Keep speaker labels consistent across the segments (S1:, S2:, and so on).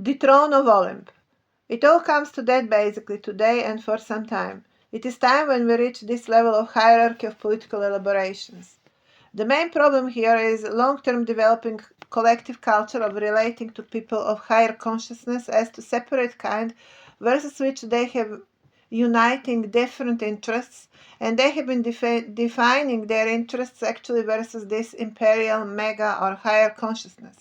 S1: The throne of Olymp. It all comes to that basically today and for some time. It is time when we reach this level of hierarchy of political elaborations. The main problem here is long-term developing collective culture of relating to people of higher consciousness as to separate kind versus which they have uniting different interests, and they have been defining their interests actually versus this imperial, mega or higher consciousness.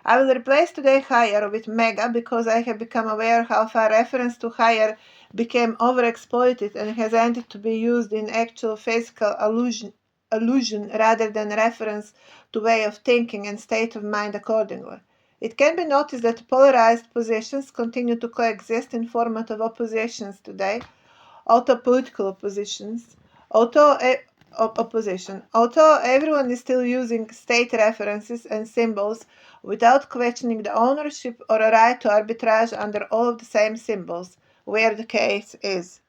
S1: I will replace today higher with mega because I have become aware how far reference to higher became overexploited and has ended to be used in actual physical allusion rather than reference to way of thinking and state of mind accordingly. It can be noticed that polarized positions continue to coexist in format of oppositions today, although political oppositions, although opposition. Although everyone is still using state references and symbols without questioning the ownership or a right to arbitrage under all of the same symbols, where the case is.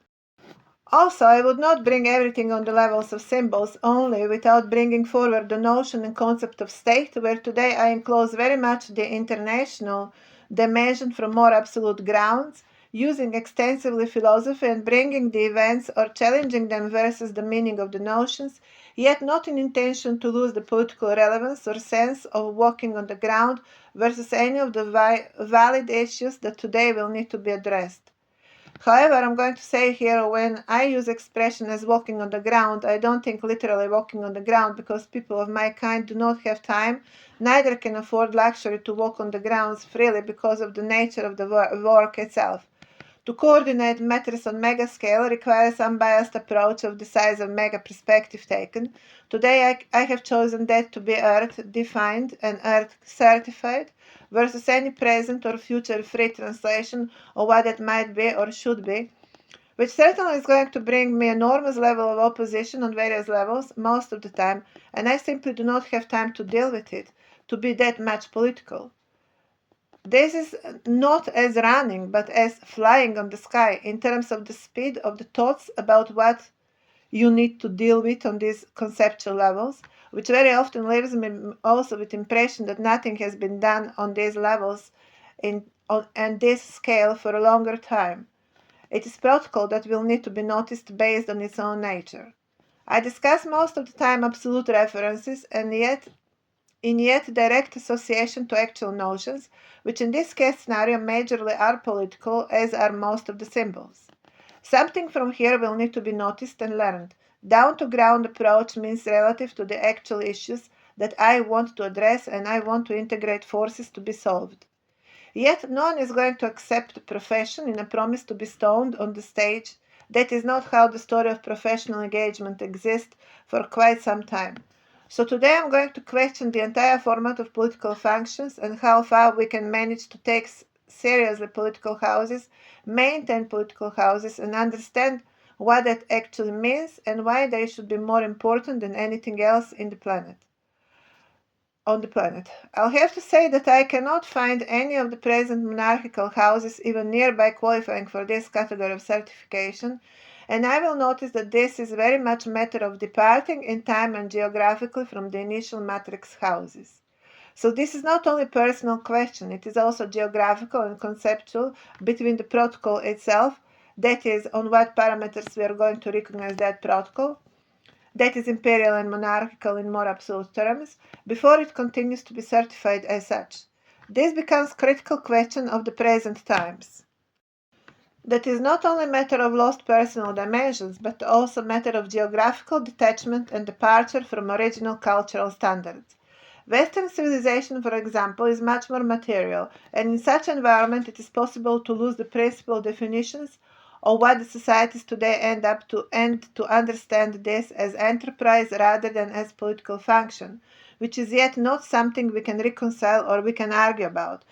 S1: Also, I would not bring everything on the levels of symbols only without bringing forward the notion and concept of state, where today I enclose very much the international dimension from more absolute grounds, using extensively philosophy and bringing the events or challenging them versus the meaning of the notions, yet not in intention to lose the political relevance or sense of walking on the ground versus any of the valid issues that today will need to be addressed. However, I'm going to say here when I use expression as walking on the ground, I don't think literally walking on the ground because people of my kind do not have time, neither can afford luxury to walk on the grounds freely because of the nature of the work itself. To coordinate matters on mega scale requires unbiased approach of the size of mega perspective taken. Today I have chosen that to be Earth defined and Earth certified versus any present or future free translation of what it might be or should be, which certainly is going to bring me enormous level of opposition on various levels most of the time, and I simply do not have time to deal with it, to be that much political. This is not as running, but as flying on the sky in terms of the speed of the thoughts about what you need to deal with on these conceptual levels, which very often leaves me also with impression that nothing has been done on these levels and this scale for a longer time. It is protocol that will need to be noticed based on its own nature. I discuss most of the time absolute references and yet direct association to actual notions, which in this case scenario majorly are political, as are most of the symbols. Something from here will need to be noticed and learned. Down-to-ground approach means relative to the actual issues that I want to address and I want to integrate forces to be solved. Yet no one is going to accept a profession in a promise to be stoned on the stage. That is not how the story of professional engagement exists for quite some time. So today I'm going to question the entire format of political functions and how far we can manage to take seriously political houses, maintain political houses, and understand what that actually means and why they should be more important than anything else on the planet. I'll have to say that I cannot find any of the present monarchical houses even nearby qualifying for this category of certification, and I will notice that this is very much a matter of departing in time and geographically from the initial matrix houses. So this is not only a personal question, it is also geographical and conceptual between the protocol itself, that is, on what parameters we are going to recognize that protocol, that is imperial and monarchical in more absolute terms, before it continues to be certified as such. This becomes critical question of the present times. That is not only a matter of lost personal dimensions, but also a matter of geographical detachment and departure from original cultural standards. Western civilization, for example, is much more material, and in such environment it is possible to lose the principal definitions of what the societies today end to understand this as enterprise rather than as political function, which is yet not something we can reconcile or we can argue about,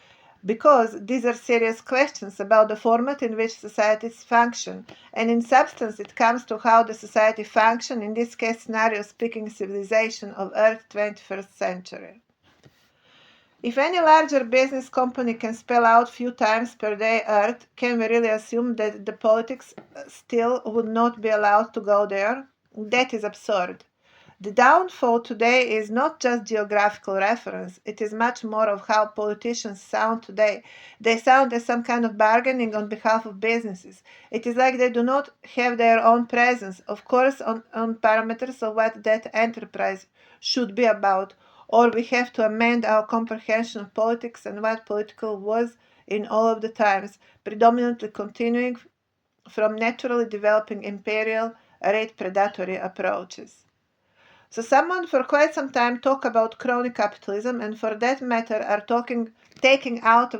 S1: because these are serious questions about the format in which societies function, and in substance it comes to how the society function, in this case scenario speaking civilization of Earth 21st century. If any larger business company can spell out few times per day Earth, can we really assume that the politics still would not be allowed to go there? That is absurd. The downfall today is not just geographical reference, it is much more of how politicians sound today. They sound as some kind of bargaining on behalf of businesses. It is like they do not have their own presence, of course, on parameters of what that enterprise should be about, or we have to amend our comprehension of politics and what political was in all of the times, predominantly continuing from naturally developing imperial, rate predatory approaches. So someone for quite some time talk about crony capitalism, and for that matter are taking out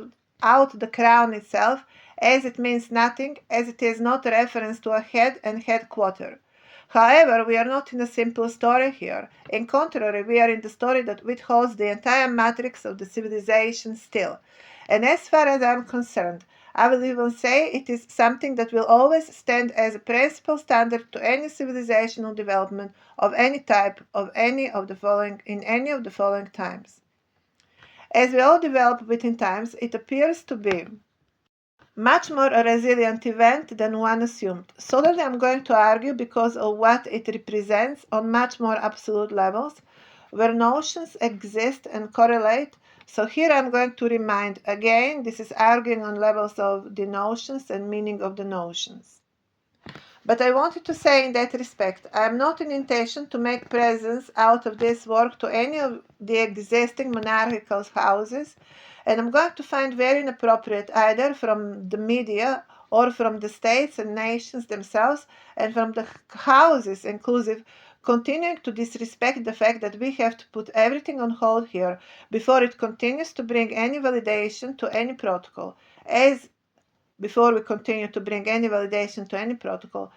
S1: the crown itself, as it means nothing, as it is not a reference to a head and headquarter. However, we are not in a simple story here. In contrary, we are in the story that withholds the entire matrix of the civilization still. And as far as I am concerned, I will even say it is something that will always stand as a principal standard to any civilizational development of any type in any of the following times. As we all develop within times, it appears to be much more a resilient event than one assumed. Solely I'm going to argue because of what it represents on much more absolute levels, where notions exist and correlate. So here I'm going to remind again, this is arguing on levels of the notions and meaning of the notions. But I wanted to say in that respect, I am not in intention to make presents out of this work to any of the existing monarchical houses, and I'm going to find very inappropriate either from the media or from the states and nations themselves and from the houses inclusive continuing to disrespect the fact that we have to put everything on hold here before it continues to bring any validation to any protocol, as before we continue to bring any validation to any protocol,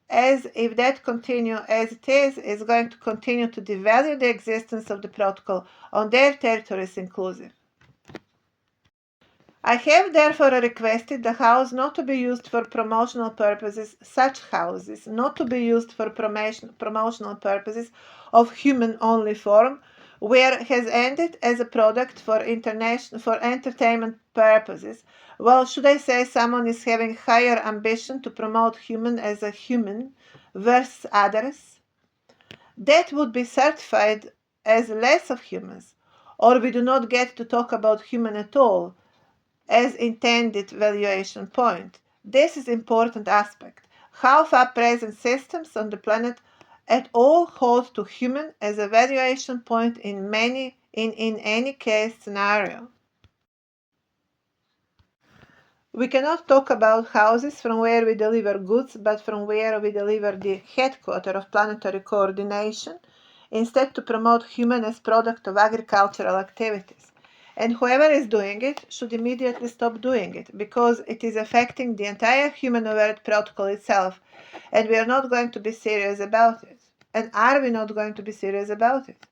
S1: as if that continue as it is going to continue to devalue the existence of the protocol on their territories inclusive. I have therefore requested the house not to be used for promotional purposes, such houses not to be used for promotional purposes of human-only form, where has ended as a product for entertainment purposes. Well, should I say someone is having higher ambition to promote human as a human versus others? That would be certified as less of humans, or we do not get to talk about human at all as intended valuation point. This is important aspect. How far present systems on the planet at all hold to human as a valuation point in any case scenario. We cannot talk about houses from where we deliver goods, but from where we deliver the headquarter of planetary coordination, instead to promote human as product of agricultural activities. And whoever is doing it should immediately stop doing it, because it is affecting the entire human overt protocol itself, and we are not going to be serious about it. And are we not going to be serious about it?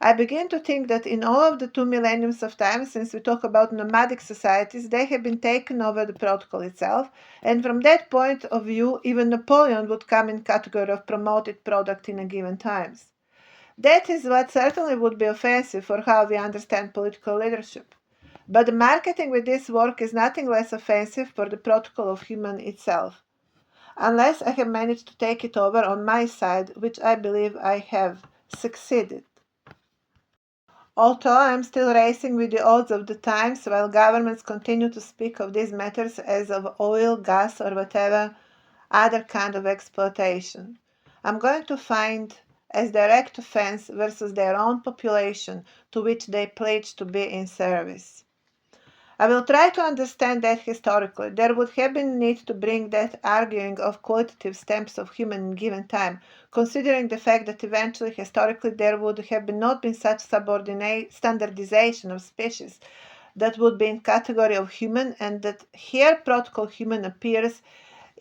S1: I begin to think that in all of the 2 millenniums of time since we talk about nomadic societies, they have been taken over the protocol itself, and from that point of view, even Napoleon would come in category of promoted product in a given times. That is what certainly would be offensive for how we understand political leadership. But the marketing with this work is nothing less offensive for the protocol of human itself, unless I have managed to take it over on my side, which I believe I have succeeded. Although I am still racing with the odds of the times while governments continue to speak of these matters as of oil, gas, or whatever other kind of exploitation, I'm going to find as direct offense versus their own population to which they pledge to be in service. I will try to understand that historically there would have been need to bring that arguing of qualitative stamps of human in given time, considering the fact that eventually historically there would have not been such standardization of species that would be in category of human, and that here protocol human appears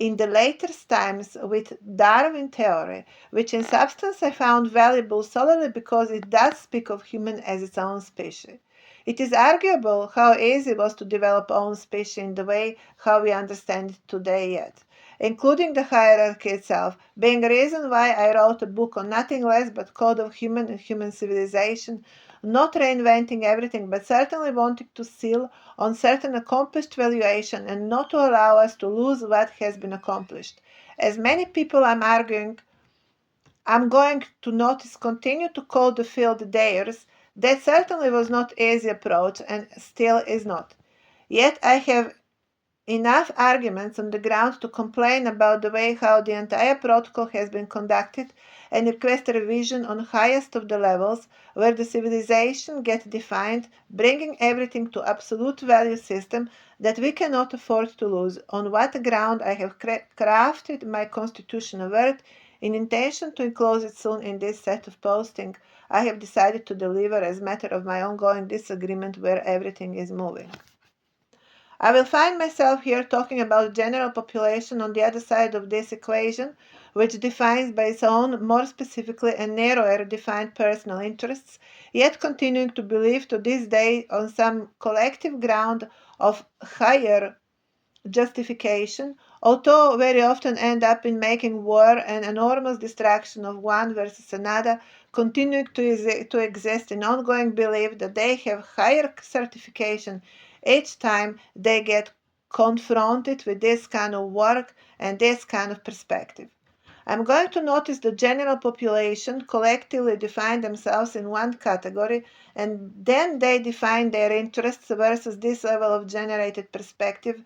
S1: in the later times with Darwin theory, which in substance I found valuable solely because it does speak of human as its own species. It is arguable how easy it was to develop own species in the way how we understand it today yet, including the hierarchy itself, being a reason why I wrote a book on nothing less but Code of Human and Human Civilization, not reinventing everything, but certainly wanting to seal on certain accomplished valuation and not to allow us to lose what has been accomplished. As many people I'm arguing I'm going to notice continue to call the field theirs. That certainly was not easy approach and still is not. Yet I have enough arguments on the ground to complain about the way how the entire protocol has been conducted and request a revision on highest of the levels where the civilization gets defined, bringing everything to absolute value system that we cannot afford to lose, on what ground I have crafted my constitutional word in intention to enclose it soon in this set of posting I have decided to deliver as matter of my ongoing disagreement where everything is moving. I will find myself here talking about the general population on the other side of this equation, which defines by its own more specifically and narrower defined personal interests, yet continuing to believe to this day on some collective ground of higher justification, although very often end up in making war an enormous distraction of one versus another, continuing to exist in ongoing belief that they have higher certification each time they get confronted with this kind of work and this kind of perspective. I'm going to notice the general population collectively define themselves in one category and then they define their interests versus this level of generated perspective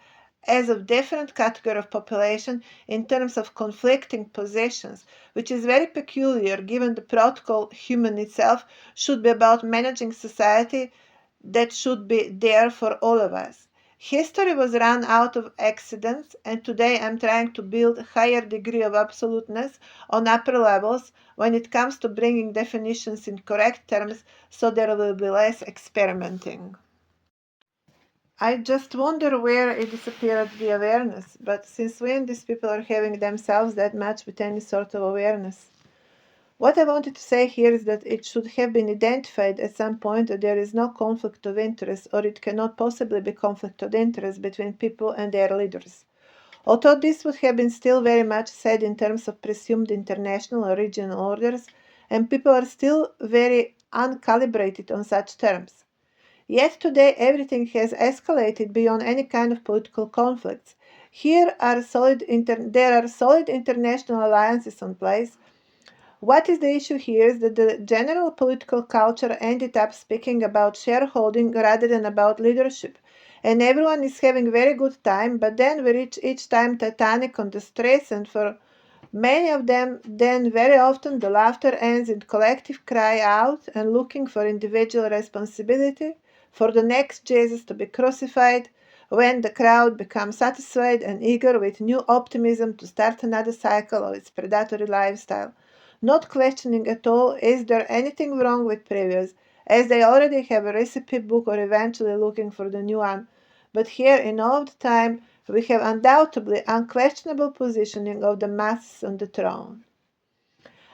S1: as a different category of population in terms of conflicting positions, which is very peculiar given the protocol human itself should be about managing society that should be there for all of us. History was run out of accidents, and today I'm trying to build a higher degree of absoluteness on upper levels when it comes to bringing definitions in correct terms so there will be less experimenting. I just wonder where it disappeared the awareness, but since when these people are having themselves that much with any sort of awareness? What I wanted to say here is that it should have been identified at some point that there is no conflict of interest, or it cannot possibly be conflict of interest between people and their leaders. Although this would have been still very much said in terms of presumed international or regional orders, and people are still very uncalibrated on such terms. Yet today everything has escalated beyond any kind of political conflicts. There are solid international alliances in place. What is the issue here is that the general political culture ended up speaking about shareholding rather than about leadership. And everyone is having very good time, but then we reach each time Titanic on the stress, and for many of them, then very often the laughter ends in collective cry out and looking for individual responsibility, for the next Jesus to be crucified, when the crowd becomes satisfied and eager with new optimism to start another cycle of its predatory lifestyle, not questioning at all is there anything wrong with previous, as they already have a recipe book or eventually looking for the new one. But here in all the time we have undoubtedly unquestionable positioning of the masses on the throne.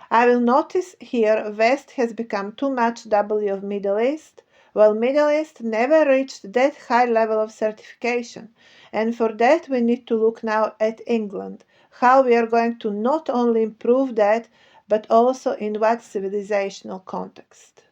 S1: I will notice here West has become too much W of Middle East, while Middle East never reached that high level of certification, and for that we need to look now at England, how we are going to not only improve that, but also in what civilizational context.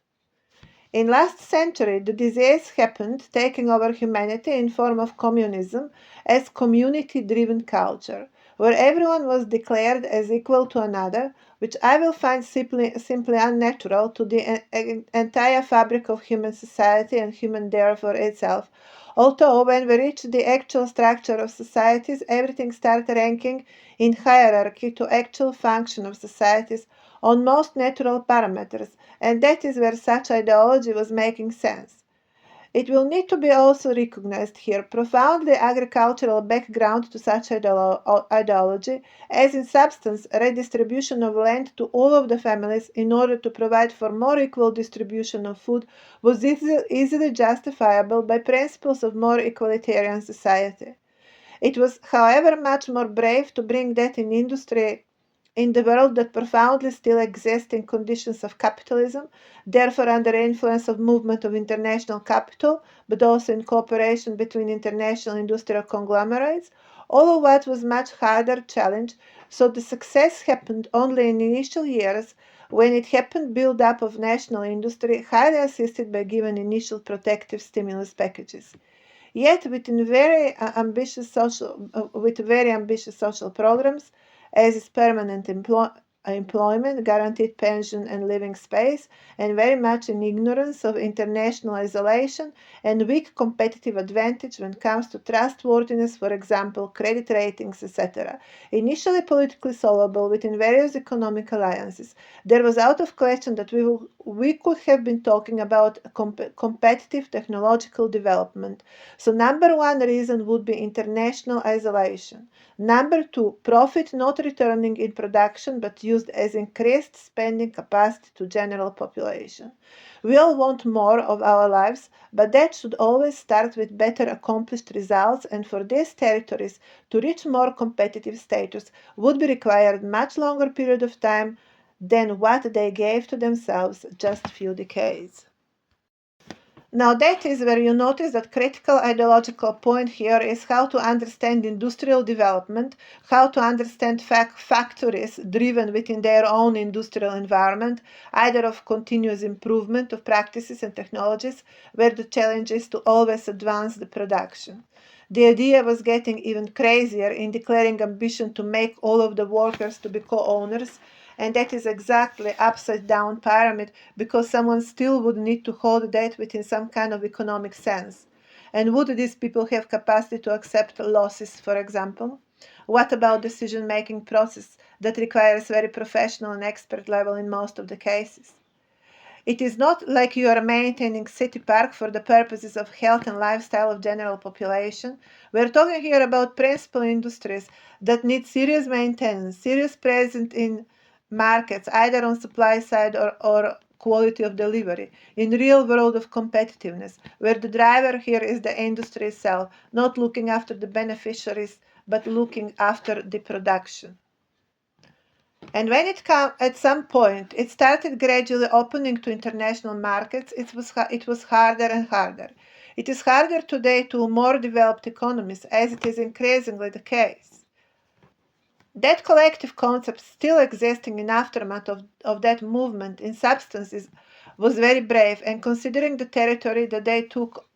S1: In last century, the disease happened, taking over humanity in form of communism as community-driven culture, where everyone was declared as equal to another, which I will find simply unnatural to the entire fabric of human society and human therefore itself. Although when we reach the actual structure of societies, everything starts ranking in hierarchy to actual function of societies on most natural parameters, and that is where such ideology was making sense. It will need to be also recognized here profoundly agricultural background to such ideology, as in substance redistribution of land to all of the families in order to provide for more equal distribution of food was easily justifiable by principles of more egalitarian society. It was, however, much more brave to bring that in industry in the world that profoundly still exists in conditions of capitalism, therefore under influence of movement of international capital, but also in cooperation between international industrial conglomerates, all of what was much harder challenge, so the success happened only in initial years when it happened build up of national industry, highly assisted by given initial protective stimulus packages. Yet, with very ambitious social programs, as is permanent employment, guaranteed pension and living space, and very much in ignorance of international isolation and weak competitive advantage when it comes to trustworthiness, for example, credit ratings, etc. Initially politically solvable within various economic alliances, there was out of question that we could have been talking about competitive technological development. So number one reason would be international isolation. Number two, profit not returning in production but used as increased spending capacity to general population. We all want more of our lives, but that should always start with better accomplished results, and for these territories to reach more competitive status would be required much longer period of time than what they gave to themselves just few decades. Now that is where you notice that critical ideological point here is how to understand industrial development, how to understand factories driven within their own industrial environment, either of continuous improvement of practices and technologies, where the challenge is to always advance the production. The idea was getting even crazier in declaring ambition to make all of the workers to be co-owners, and that is exactly upside down pyramid because someone still would need to hold that within some kind of economic sense. And would these people have capacity to accept losses, for example? What about decision-making process that requires very professional and expert level in most of the cases? It is not like you are maintaining city park for the purposes of health and lifestyle of general population. We're talking here about principal industries that need serious maintenance, serious presence in markets, either on supply side or quality of delivery, in real world of competitiveness, where the driver here is the industry itself, not looking after the beneficiaries, but looking after the production. And when at some point it started gradually opening to international markets, it was harder and harder. It is harder today to more developed economies, as it is increasingly the case. That collective concept still existing in aftermath of that movement in substances was very brave, and considering the territory that they took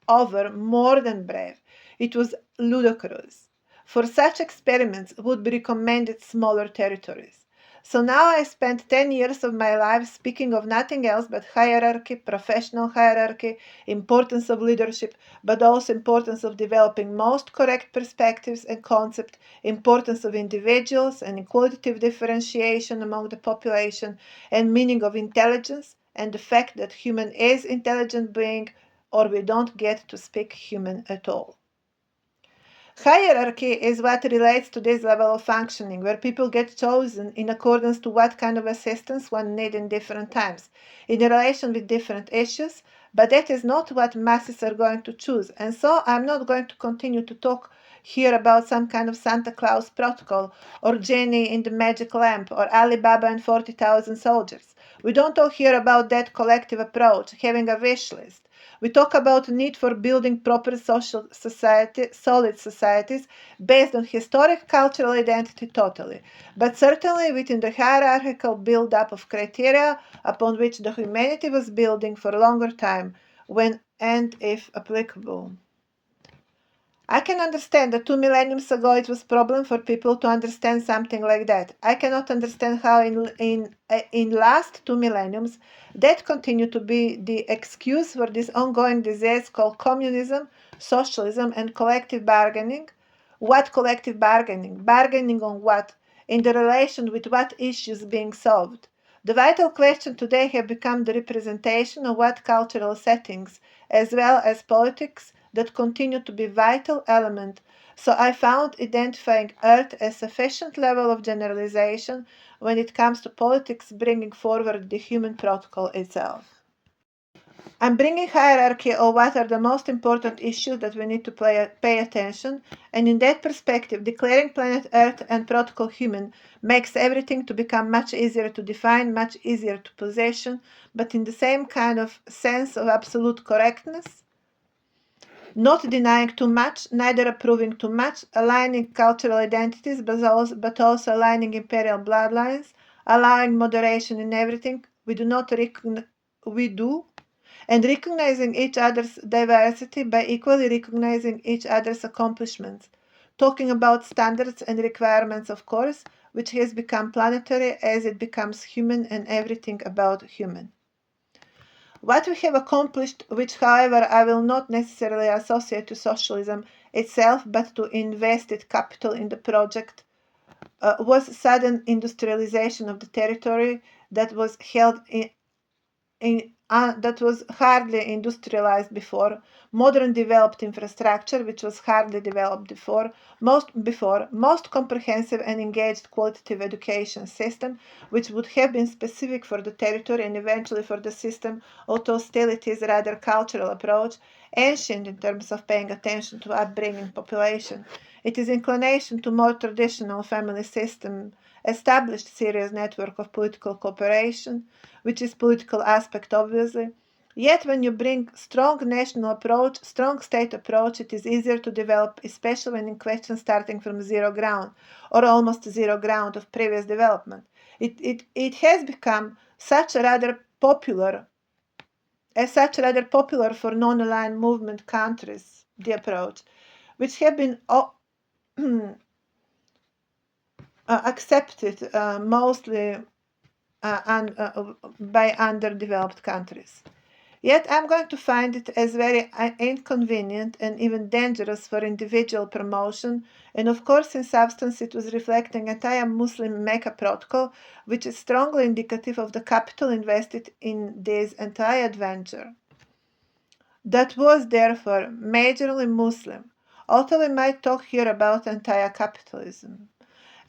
S1: over, more than brave. It was ludicrous. For such experiments would be recommended smaller territories. So now I spent 10 years of my life speaking of nothing else but hierarchy, professional hierarchy, importance of leadership, but also importance of developing most correct perspectives and concepts, importance of individuals and qualitative differentiation among the population, and meaning of intelligence, and the fact that human is intelligent being, or we don't get to speak human at all. Hierarchy is what relates to this level of functioning, where people get chosen in accordance to what kind of assistance one needs in different times, in relation with different issues, but that is not what masses are going to choose. And so I'm not going to continue to talk here about some kind of Santa Claus protocol, or Genie in the magic lamp, or Alibaba and 40,000 soldiers. We don't talk here about that collective approach, having a wish list. We talk about the need for building proper solid societies based on historic cultural identity totally, but certainly within the hierarchical build-up of criteria upon which the humanity was building for a longer time, when and if applicable. I can understand that 2 millennia ago it was a problem for people to understand something like that. I cannot understand how in last 2 millenniums that continued to be the excuse for this ongoing disease called communism, socialism, and collective bargaining. What collective bargaining? Bargaining on what? In the relation with what issues being solved? The vital question today have become the representation of what cultural settings, as well as politics, that continue to be vital element. So I found identifying Earth as sufficient level of generalization when it comes to politics bringing forward the human protocol itself. I'm bringing hierarchy of what are the most important issues that we need to pay attention, and in that perspective, declaring planet Earth and protocol human makes everything to become much easier to define, much easier to possession, but in the same kind of sense of absolute correctness, not denying too much, neither approving too much, aligning cultural identities, but also aligning imperial bloodlines, allowing moderation in everything. We do, and recognizing each other's diversity by equally recognizing each other's accomplishments. Talking about standards and requirements, of course, which has become planetary as it becomes human and everything about human. What we have accomplished, which however I will not necessarily associate to socialism itself but to invested capital in the project, was sudden industrialization of the territory that was held that was hardly industrialized before, modern developed infrastructure which was hardly developed most comprehensive and engaged qualitative education system which would have been specific for the territory and eventually for the system, although still it is rather cultural approach, ancient in terms of paying attention to upbringing population. It is inclination to more traditional family system, established serious network of political cooperation, which is political aspect obviously. Yet when you bring strong national approach, strong state approach, it is easier to develop, especially when in question starting from zero ground or almost zero ground of previous development. It has become such a rather popular for non-aligned movement countries, the approach, which have been accepted mostly by underdeveloped countries. Yet I'm going to find it as very inconvenient and even dangerous for individual promotion, and of course in substance it was reflecting entire Muslim Mecca protocol, which is strongly indicative of the capital invested in this entire adventure. That was therefore majorly Muslim, although we might talk here about entire capitalism.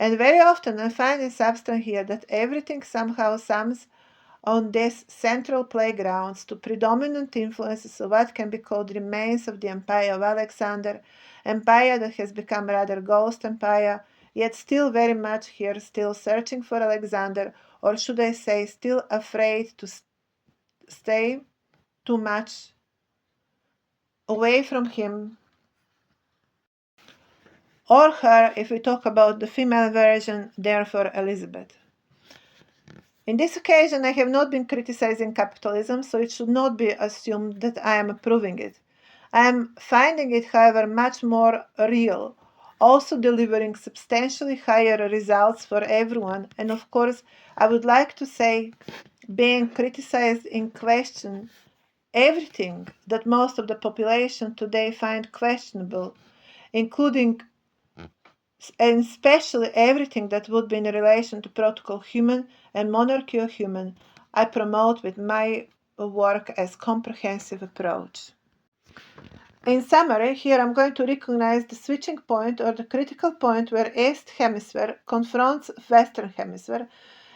S1: And very often I find in substance here that everything somehow sums on these central playgrounds to predominant influences of what can be called remains of the empire of Alexander, empire that has become rather ghost empire, yet still very much here, still searching for Alexander, or should I say still afraid to stay too much away from him or her if we talk about the female version, therefore Elizabeth. In this occasion, I have not been criticizing capitalism, so it should not be assumed that I am approving it. I am finding it, however, much more real, also delivering substantially higher results for everyone, and of course, I would like to say, being criticized in question everything that most of the population today find questionable, including and especially everything that would be in relation to protocol human and monarchy of human, I promote with my work as comprehensive approach. In summary, here I'm going to recognize the switching point or the critical point where East Hemisphere confronts Western Hemisphere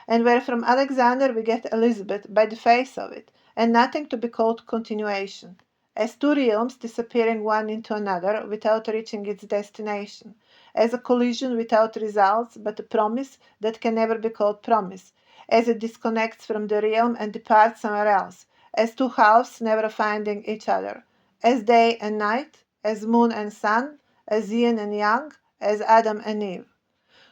S1: and where from Alexander we get Elizabeth by the face of it, and nothing to be called continuation, as two realms disappearing one into another without reaching its destination, as a collision without results but a promise that can never be called promise, as it disconnects from the realm and departs somewhere else, as two halves never finding each other, as day and night, as moon and sun, as yin and yang, as Adam and Eve.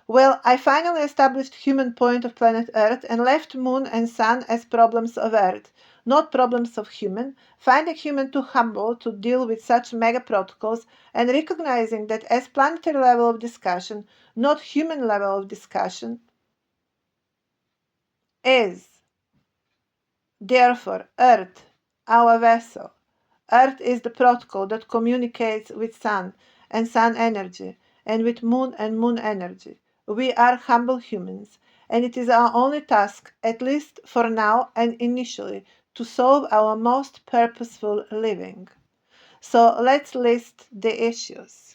S1: Well, I finally established human point of planet Earth and left moon and sun as problems of Earth, not problems of human, finding human too humble to deal with such mega protocols and recognizing that as planetary level of discussion, not human level of discussion, is therefore Earth, our vessel. Earth is the protocol that communicates with sun and sun energy and with moon and moon energy. We are humble humans, and it is our only task, at least for now and initially, to solve our most purposeful living. So let's list the issues.